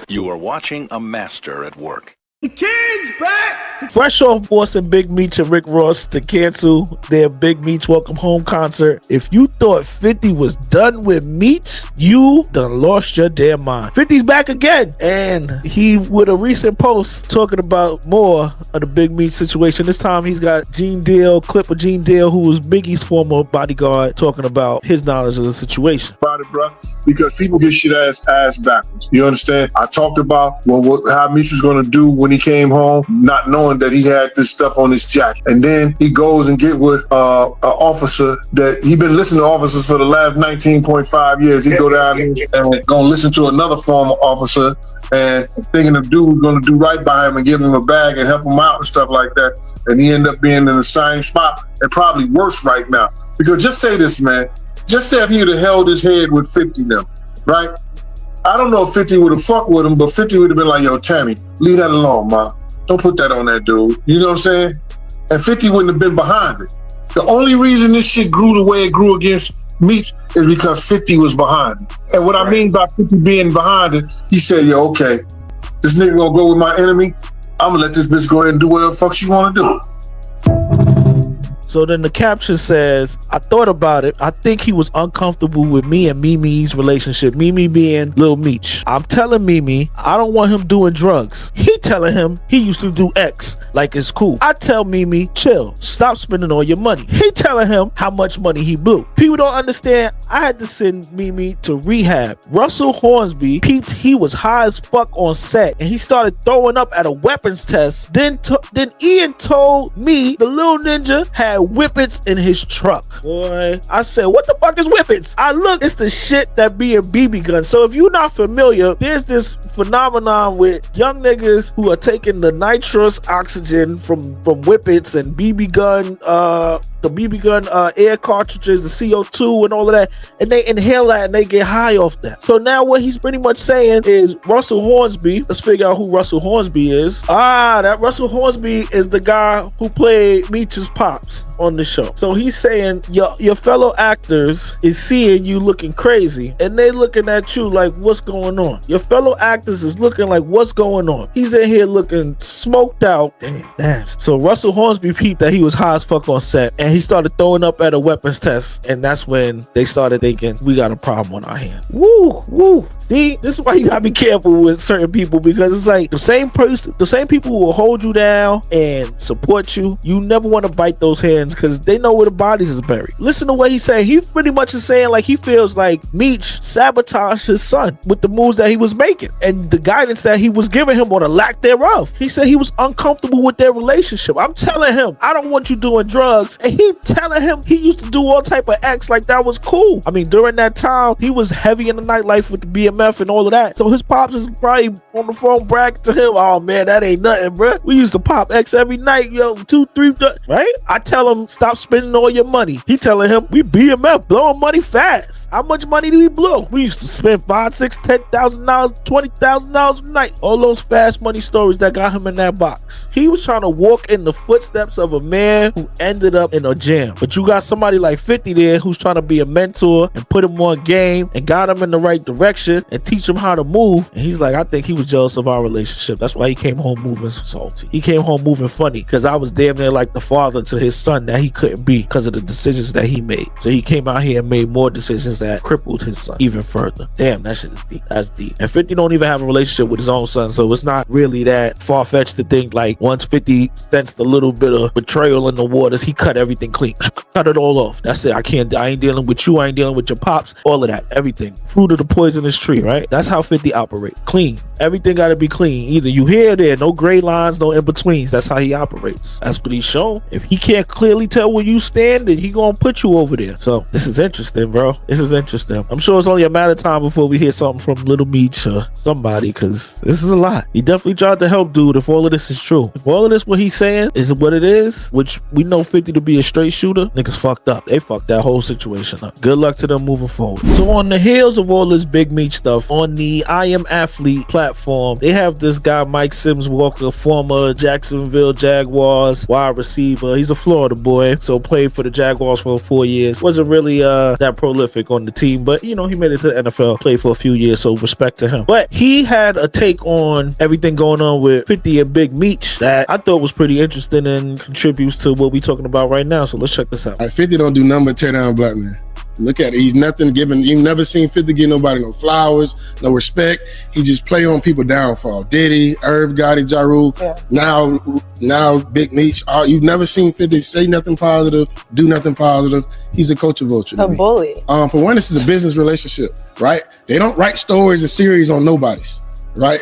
You are watching a master at work. The kid's back! Fresh off forcing Big Meech and Rick Ross to cancel their Big Meech Welcome Home concert, if you thought 50 was done with Meech, you done lost your damn mind. 50's back again, and he with a recent post talking about more of the Big Meech situation. This time he's got Gene Deal, clip of Gene Deal, who was Biggie's former bodyguard, talking about his knowledge of the situation. About it, bro, because people get shit ass backwards. You understand? I talked about how Meech was going to do when he came home, not knowing that he had this stuff on his jacket. And then he goes and get with an officer that he been listening to officers for the last 19.5 years. He go down and gonna listen to another former officer and thinking the dude's gonna do right by him and give him a bag and help him out and stuff like that. And he end up being in the same spot and probably worse right now. Because just say this, man. Just say if he would have held his head with 50 now, right? I don't know if 50 would have fucked with him, but 50 would have been like, yo, Tammy, leave that alone, ma. Don't put that on that dude. You know what I'm saying? And 50 wouldn't have been behind it. The only reason this shit grew the way it grew against Meech is because 50 was behind it. And what I mean by 50 being behind it, he said, yo, okay, this nigga gonna go with my enemy. I'm gonna let this bitch go ahead and do whatever the fuck she wanna do. So then the caption says, I thought about it. I think he was uncomfortable with me and Mimi's relationship. Mimi being Lil Meech. I'm telling Mimi, I don't want him doing drugs. He telling him he used to do X, like it's cool. I tell Mimi, chill, stop spending all your money. He telling him how much money he blew. People don't understand, I had to send Mimi to rehab. Russell Hornsby peeped he was high as fuck on set and he started throwing up at a weapons test. Then Ian told me the little ninja had whippets in his truck. Boy, I said, what the fuck is whippets? I look, it's the shit that be a BB gun. So if you're not familiar, there's this phenomenon with young niggas who are taking the nitrous oxygen from whippets and BB gun, the BB gun air cartridges, the CO2 and all of that, and they inhale that and they get high off that. So now what he's pretty much saying is Russell Hornsby, let's figure out who Russell Hornsby is. That Russell Hornsby is the guy who played Meech's pops on the show. So he's saying your fellow actors is seeing you looking crazy and they looking at you like, what's going on? Your fellow actors is looking like, what's going on? He's in here looking smoked out. Damn, nasty. So Russell Hornsby peeped that he was high as fuck on set and he started throwing up at a weapons test, and that's when they started thinking, we got a problem on our hands. Woo. See, this is why you gotta be careful with certain people, because it's like the same people who will hold you down and support you, you never want to bite those hands because they know where the bodies is buried. Listen to what he said. He pretty much is saying like he feels like Meech sabotaged his son with the moves that he was making and the guidance that he was giving him or the lack thereof. He said he was uncomfortable with their relationship. I'm telling him, I don't want you doing drugs, and he telling him he used to do all type of acts like that was cool. I mean, during that time, he was heavy in the nightlife with the BMF and all of that. So his pops is probably on the phone bragging to him, oh man, that ain't nothing, bro. We used to pop X every night, yo, 2, 3, right? I tell him, stop spending all your money. He telling him, we BMF, blowing money fast. How much money do we blow? We used to spend $5, $6, $10,000, $20,000 a night. All those fast money stories that got him in that box. He was trying to walk in the footsteps of a man who ended up in a jam. But you got somebody like 50 there who's trying to be a mentor and put him on game and got him in the right direction and teach him how to move. And he's like, I think he was jealous of our relationship. That's why he came home moving salty. He came home moving funny because I was damn near like the father to his son that he couldn't be because of the decisions that he made. So he came out here and made more decisions that crippled his son even further. Damn, that shit is deep. That's deep. And 50 don't even have a relationship with his own son, so it's not really that far-fetched to think like once 50 sensed a little bit of betrayal in the waters, he cut everything clean. Cut it all off. That's it. I ain't dealing with you. I ain't dealing with your pops. All of that. Everything. Fruit of the poisonous tree, right? That's how 50 operate. Clean. Everything got to be clean. Either you here or there. No gray lines, no in-betweens. That's how he operates. That's what he's shown. If he can't clearly tell where you stand, then he gonna put you over there. So this is interesting, bro. This is interesting. I'm sure it's only a matter of time before we hear something from Lil Meech or somebody, because this is a lot. He definitely tried to help dude if all of this is true. If all of this what he's saying is what it is, which we know 50 to be a straight shooter, niggas fucked up. They fucked that whole situation up. Good luck to them moving forward. So on the heels of all this Big Meech stuff, on the I Am Athlete platform, platform. They have this guy, Mike Sims Walker, former Jacksonville Jaguars wide receiver. He's a Florida boy, so played for the Jaguars for 4 years. Wasn't really that prolific on the team, but you know, he made it to the NFL, played for a few years, so respect to him. But he had a take on everything going on with 50 and Big Meech that I thought was pretty interesting and contributes to what we're talking about right now. So let's check this out. 50 don't do nothing but tear down black men. Look at it. He's nothing given. You've never seen 50 give nobody no flowers, no respect. He just play on people downfall. Diddy, Irv Gotti, Ja Rule. Yeah. Now Big Meech. You've never seen 50 say nothing positive, do nothing positive. He's a culture vulture. A bully. For one, this is a business relationship, right? They don't write stories and series on nobody's. Right,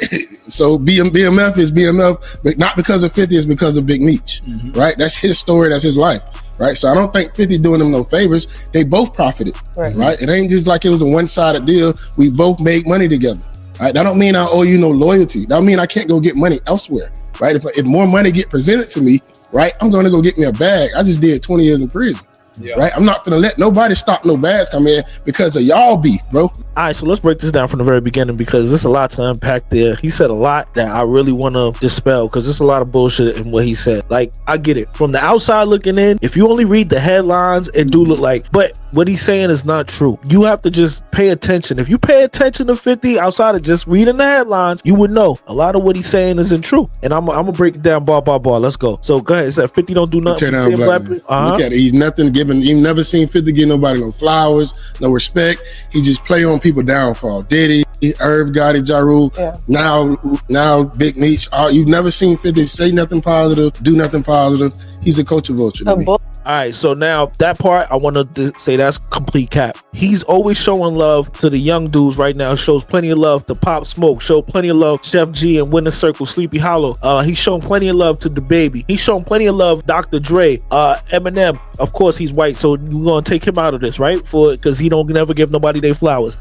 so BMF is BMF, but not because of 50, it's because of Big Meech, right? That's his story, that's his life, right? So I don't think 50 doing them no favors. They both profited, right? It ain't just like it was a one-sided deal. We both made money together, right? That don't mean I owe you no loyalty. That don't mean I can't go get money elsewhere, right? If more money get presented to me, right, I'm going to go get me a bag. I just did 20 years in prison. Yeah. Right, I'm not gonna let nobody stop no bags come in because of y'all beef, bro. All right, so let's break this down from the very beginning because there's a lot to unpack there. He said a lot that I really want to dispel because there's a lot of bullshit in what he said. Like, I get it. From the outside looking in, if you only read the headlines, it do look like, but what he's saying is not true. You have to just pay attention. If you pay attention to 50 outside of just reading the headlines, you would know a lot of what he's saying isn't true. And I'm gonna break it down bar by bar. Let's go. So go ahead. It said 50 don't do nothing. Tear down black man. Look at it. He's nothing given. You've never seen 50 give nobody no flowers, no respect. He just play on people downfall. Diddy, Irv Gotti, Ja Rule. Yeah. Now Big Meech. You've never seen 50 say nothing positive, do nothing positive. He's a culture vulture to me. All right, so now that part, I want to say that's complete cap. He's always showing love to the young dudes right now. Shows plenty of love to Pop Smoke. Showed plenty of love Chef G and Winter Circle, Sleepy Hollow. He's shown plenty of love to The Baby. He's shown plenty of love Dr. Dre. Eminem, of course, he's white, so you're gonna take him out of this, right? Because he don't never give nobody their flowers.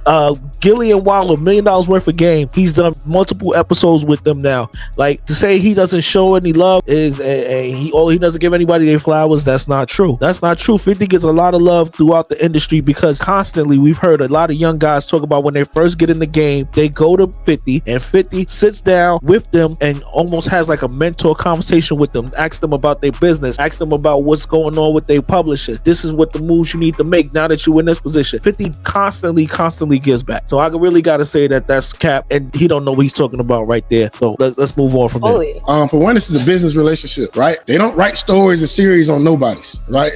Gillian Wallow, $1 million worth of game. He's done multiple episodes with them now. Like, to say he doesn't show any love is he doesn't give anybody their flowers. That's not true. That's not true. 50 gets a lot of love throughout the industry because constantly we've heard a lot of young guys talk about when they first get in the game, they go to 50 and 50 sits down with them and almost has like a mentor conversation with them, asks them about their business, asks them about what's going on with their publisher. This is what the moves you need to make now that you're in this position. 50 constantly gives back. So I really got to say that that's cap and he don't know what he's talking about right there. So let's move on from there. For one, this is a business relationship, right? They don't write stories and series on nobody's, right?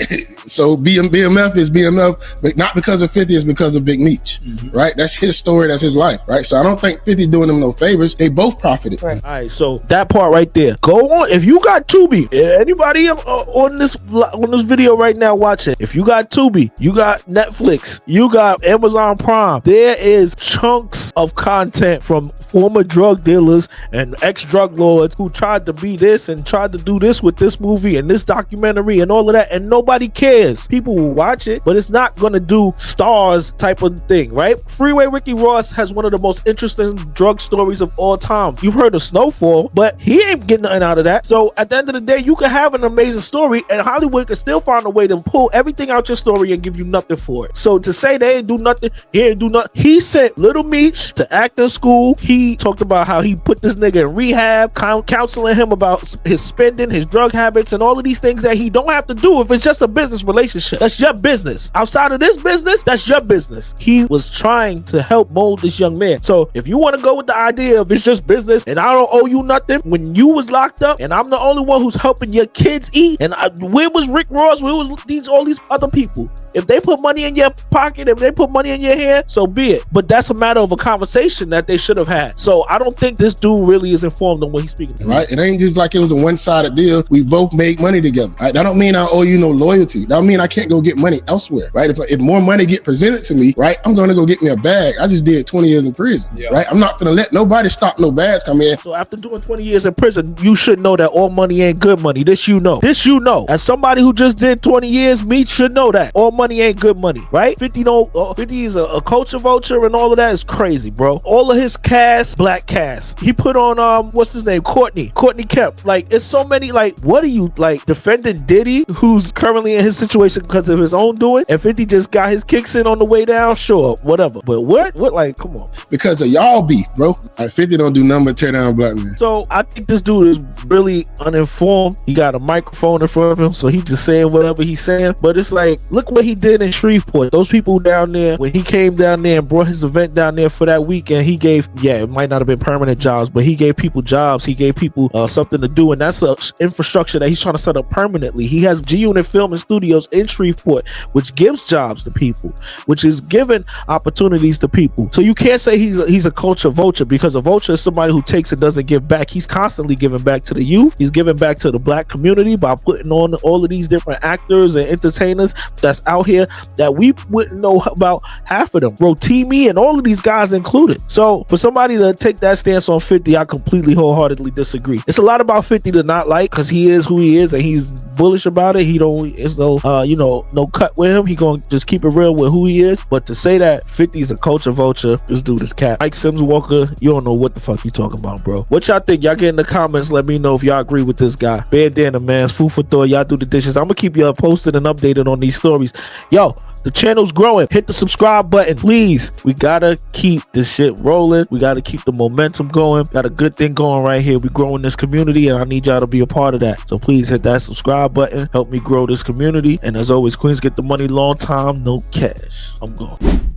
So BMF is BMF, but not because of 50, it's because of Big Meech, right? That's his story, that's his life, right? So I don't think 50 doing them no favors. They both profited. Right. All right, so that part right there. Go on. If you got Tubi, anybody on this video right now watching, if you got Tubi, you got Netflix, you got Amazon Prime, there is chunks of content from former drug dealers and ex-drug lords who tried to be this and tried to do this with this movie and this documentary and all of that, and nobody cares. People will watch it, but it's not gonna do stars type of thing, right? Freeway Ricky Ross has one of the most interesting drug stories of all time. You've heard of Snowfall, but he ain't getting nothing out of that. So at the end of the day, you can have an amazing story and Hollywood can still find a way to pull everything out your story and give you nothing for it. So to say they ain't do nothing, he ain't do nothing. He sent Lil Meech to acting school. He talked about how he put this nigga in rehab, counseling him about his spending, his drug habits, and all of these things that he don't have to do if it's just a business relationship. That's your business. Outside of this business, that's your business. He was trying to help mold this young man. So if you want to go with the idea of it's just business and I don't owe you nothing, when you was locked up and I'm the only one who's helping your kids eat, and where was Rick Ross? Where was all these other people? If they put money in your pocket, if they put money in your hand, so be it. But that's a matter of a conversation that they should have had. So I don't think this dude really is informed on what he's speaking to. Right? It ain't just like it was a one-sided deal. We both made money together. Right? That don't mean I owe you no loyalty. That don't mean I can't go get money elsewhere. Right? If more money get presented to me, right, I'm going to go get me a bag. I just did 20 years in prison. Yeah. Right? I'm not going to let nobody stop no bags come in. So after doing 20 years in prison, you should know that all money ain't good money. This you know. As somebody who just did 20 years, me should know that all money ain't good money, right? 50 is a culture vulture and all of that is crazy, bro. All of his cast, black cast. He put on what's his name? Courtney Kemp. Like, it's so many. Like, what are you like defending Diddy, who's was currently in his situation because of his own doing, and 50 just got his kicks in on the way down, sure, whatever. But what, like, come on. Because of y'all beef, bro. Like, 50 don't do nothing but tear down black men. So I think this dude is really uninformed. He got a microphone in front of him, so he just saying whatever he's saying. But it's like, look what he did in Shreveport. Those people down there, when he came down there and brought his event down there for that weekend, he gave, yeah, it might not have been permanent jobs, but he gave people jobs. He gave people something to do, and that's a infrastructure that he's trying to set up permanently. He has G-Unit Filming Studios in Shreveport, which gives jobs to people, which is giving opportunities to people. So you can't say he's a culture vulture, because a vulture is somebody who takes and doesn't give back. He's constantly giving back to the youth. He's giving back to the black community by putting on all of these different actors and entertainers that's out here that we wouldn't know about half of them. Rotimi and all of these guys included. So for somebody to take that stance on 50, I completely wholeheartedly disagree. It's a lot about 50 to not like, because he is who he is and he's bullish about it. He don't, it's no no cut with him. He gonna just keep it real with who he is. But to say that 50 is a culture vulture, this dude is cat. Mike Sims Walker, you don't know what the fuck you talking about, bro. What y'all think? Y'all get in the comments, let me know if y'all agree with this guy. Bandana, man, food for thought. Y'all do the dishes. I'm gonna keep y'all posted and updated on these stories. Yo, the channel's growing. Hit the subscribe button, please. We gotta keep this shit rolling. We gotta keep the momentum going. Got a good thing going right here. We growing this community, and I need y'all to be a part of that. So please hit that subscribe button. Help me grow this community. And as always, Queens get the money, long time, no cash. I'm gone.